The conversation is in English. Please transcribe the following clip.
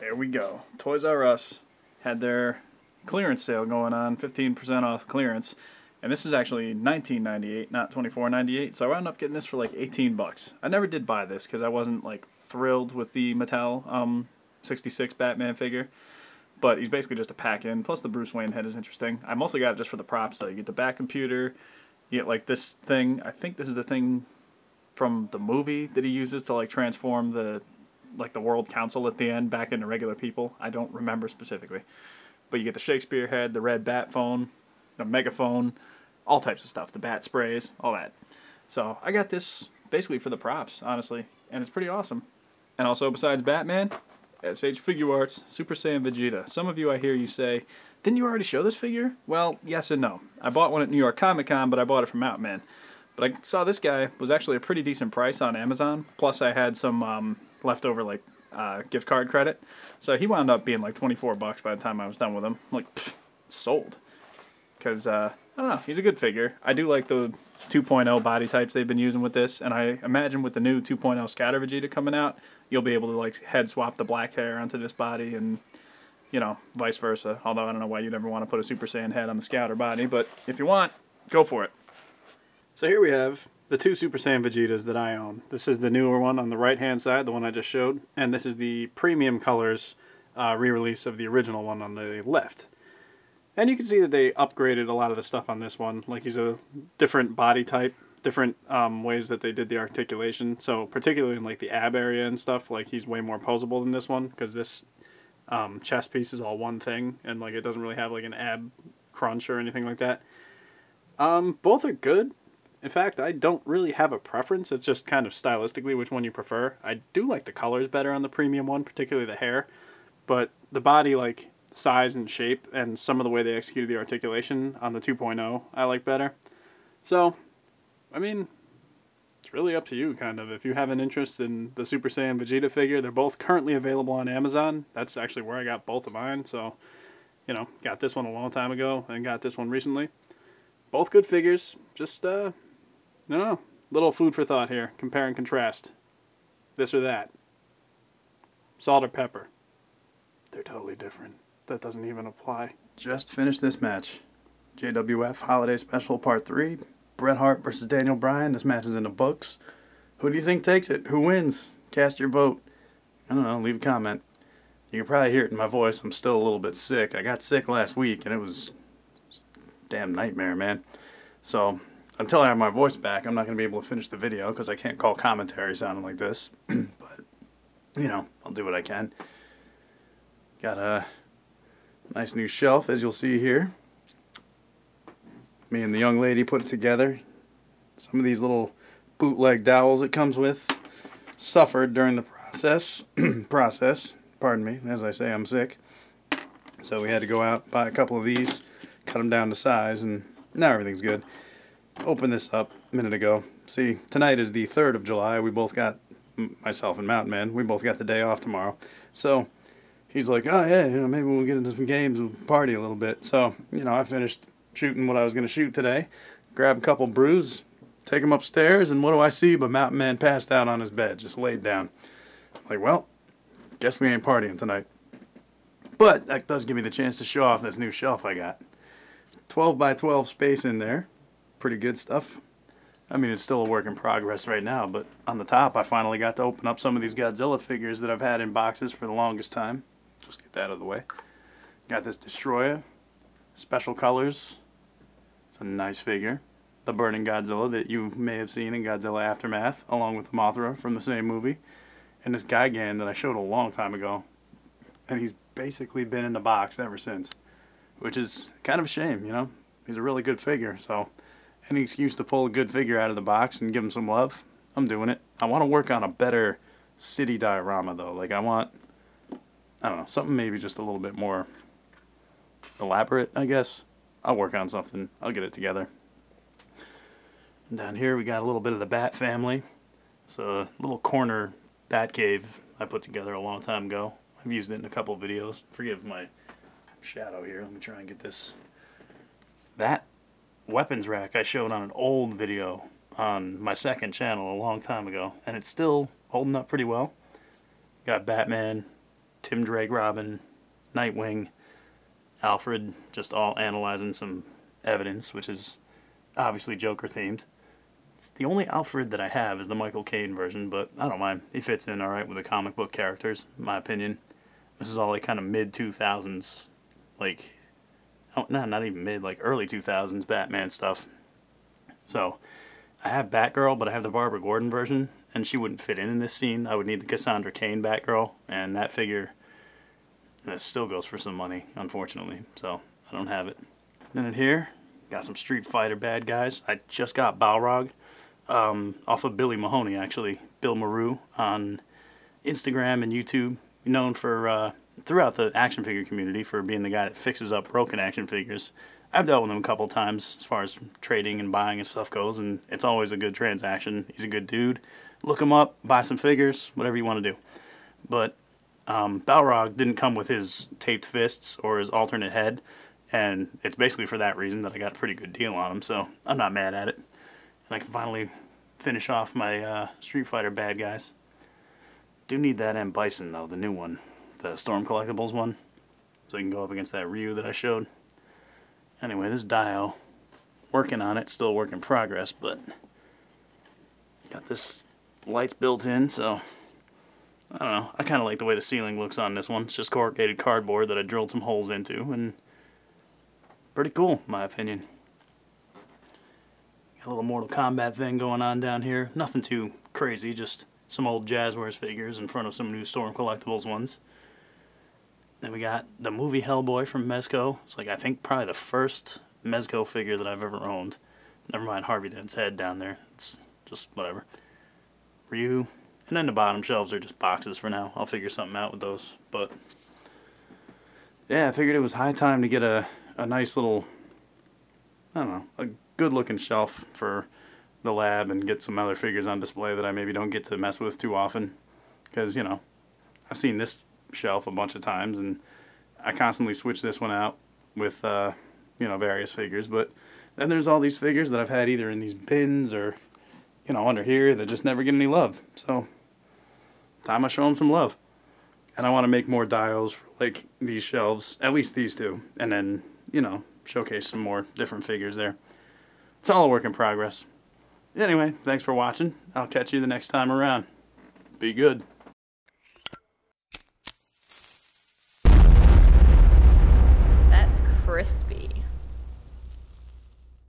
There we go. Toys R Us had their clearance sale going on, 15% off clearance. And this was actually $19.98, not $24.98. So I wound up getting this for like 18 bucks. I never did buy this because I wasn't like thrilled with the Mattel 66 Batman figure. But he's basically just a pack-in. Plus the Bruce Wayne head is interesting. I mostly got it just for the props though. You get the back computer, you get like this thing. I think this is the thing from the movie that he uses to like transform the World Council at the end back into regular people. I don't remember specifically. But you get the Shakespeare head, the red bat phone, the megaphone, all types of stuff, the bat sprays, all that. So I got this basically for the props, honestly, and it's pretty awesome. And also, besides Batman, SH Figuarts, Super Saiyan Vegeta. Some of you I hear you say, didn't you already show this figure? Well, yes and no. I bought one at New York Comic Con, but I bought it from Mountain Man. But I saw this guy was actually a pretty decent price on Amazon. Plus I had some leftover like gift card credit. So he wound up being like 24 bucks by the time I was done with him. I'm like, pfft, sold. Because, I don't know, he's a good figure. I do like the 2.0 body types they've been using with this. And I imagine with the new 2.0 Scatter Vegeta coming out, you'll be able to like head swap the black hair onto this body and, you know, vice versa. Although I don't know why you'd ever want to put a Super Saiyan head on the Scouter body. But if you want, go for it. So here we have the two Super Saiyan Vegetas that I own. This is the newer one on the right-hand side, the one I just showed. And this is the Premium Colors re-release of the original one on the left. And you can see that they upgraded a lot of the stuff on this one. Like he's a different body type, different ways that they did the articulation. So particularly in like the ab area and stuff, like he's way more posable than this one. Because this chest piece is all one thing. And like it doesn't really have like an ab crunch or anything like that. Both are good. In fact, I don't really have a preference. It's just kind of stylistically which one you prefer. I do like the colors better on the premium one, particularly the hair. But the body, like, size and shape and some of the way they executed the articulation on the 2.0, I like better. So, I mean, it's really up to you, kind of. If you have an interest in the Super Saiyan Vegeta figure, they're both currently available on Amazon. That's actually where I got both of mine. So, you know, got this one a long time ago and got this one recently. Both good figures. Just, no, little food for thought here. Compare and contrast. This or that. Salt or pepper. They're totally different. That doesn't even apply. Just finished this match. JWF Holiday Special Part 3. Bret Hart versus Daniel Bryan. This match is in the books. Who do you think takes it? Who wins? Cast your vote. I don't know. Leave a comment. You can probably hear it in my voice. I'm still a little bit sick. I got sick last week and it was a damn nightmare, man. So until I have my voice back, I'm not going to be able to finish the video because I can't call commentary sounding like this. But, you know, I'll do what I can. Got a nice new shelf, as you'll see here. Me and the young lady put it together. Some of these little bootleg dowels it comes with suffered during the process. Pardon me, as I say, I'm sick. So we had to go out, buy a couple of these, cut them down to size, and now everything's good. Opened this up a minute ago. See, tonight is the 3rd of July. We both got, myself and Mountain Man, we both got the day off tomorrow. So he's like, oh yeah, you know, maybe we'll get into some games and party a little bit. So, you know, I finished shooting what I was going to shoot today. Grab a couple brews, take them upstairs, and what do I see but Mountain Man passed out on his bed, just laid down. I'm like, well, guess we ain't partying tonight. But that does give me the chance to show off this new shelf I got. 12 by 12 space in there. Pretty good stuff. I mean, it's still a work in progress right now, but on the top I finally got to open up some of these Godzilla figures that I've had in boxes for the longest time. Just get that out of the way. Got this Destroyer, special colors. It's a nice figure. The Burning Godzilla that you may have seen in Godzilla Aftermath, along with the Mothra from the same movie. And this Gigan that I showed a long time ago. And he's basically been in the box ever since. Which is kind of a shame, you know. He's a really good figure, so any excuse to pull a good figure out of the box and give him some love, I'm doing it. I want to work on a better city diorama, though. Like, I want, I don't know, something maybe just a little bit more elaborate, I guess. I'll work on something. I'll get it together. And down here we got a little bit of the Bat family. It's a little corner Bat cave I put together a long time ago. I've used it in a couple of videos. Forgive my shadow here. Let me try and get this. That weapons rack I showed on an old video on my second channel a long time ago, and it's still holding up pretty well. Got Batman, Tim Drake, Robin, Nightwing, Alfred, just all analyzing some evidence, which is obviously Joker themed. It's the only Alfred that I have is the Michael Caine version, but I don't mind. He fits in alright with the comic book characters, in my opinion. This is all like kind of mid-2000s, like, oh, no, not even mid, like early 2000s Batman stuff. So, I have Batgirl, but I have the Barbara Gordon version, and she wouldn't fit in this scene. I would need the Cassandra Cain Batgirl, and that figure, that still goes for some money, unfortunately, so I don't have it. Then in here, got some Street Fighter bad guys. I just got Balrog, off of Billy Mahoney, actually, Bill Maru, on Instagram and YouTube, known for, throughout the action figure community for being the guy that fixes up broken action figures. I've dealt with him a couple times as far as trading and buying and stuff goes, and it's always a good transaction. He's a good dude. Look him up, buy some figures, whatever you want to do. But Balrog didn't come with his taped fists or his alternate head, and it's basically for that reason that I got a pretty good deal on him, so I'm not mad at it. And I can finally finish off my Street Fighter bad guys. Do need that M. Bison, though, the new one, the Storm Collectibles one, so you can go up against that Ryu that I showed. Anyway, this Dio, working on it, still a work in progress, but got this lights built in, so I don't know. I kind of like the way the ceiling looks on this one. It's just corrugated cardboard that I drilled some holes into, and pretty cool, in my opinion. Got a little Mortal Kombat thing going on down here. Nothing too crazy, just some old Jazzwares figures in front of some new Storm Collectibles ones. Then we got the movie Hellboy from Mezco. It's like, I think, probably the first Mezco figure that I've ever owned. Never mind Harvey Dent's head down there. It's just whatever. Ryu. And then the bottom shelves are just boxes for now. I'll figure something out with those. But, yeah, I figured it was high time to get a nice little, I don't know, a good-looking shelf for the lab and get some other figures on display that I maybe don't get to mess with too often. Because, you know, I've seen this shelf a bunch of times, and I constantly switch this one out with, you know, various figures, but then there's all these figures that I've had either in these bins or, you know, under here that just never get any love, so time I show them some love. And I want to make more dials for, like, these shelves, at least these two, and then, you know, showcase some more different figures there. It's all a work in progress. Anyway, thanks for watching. I'll catch you the next time around. Be good. Crispy.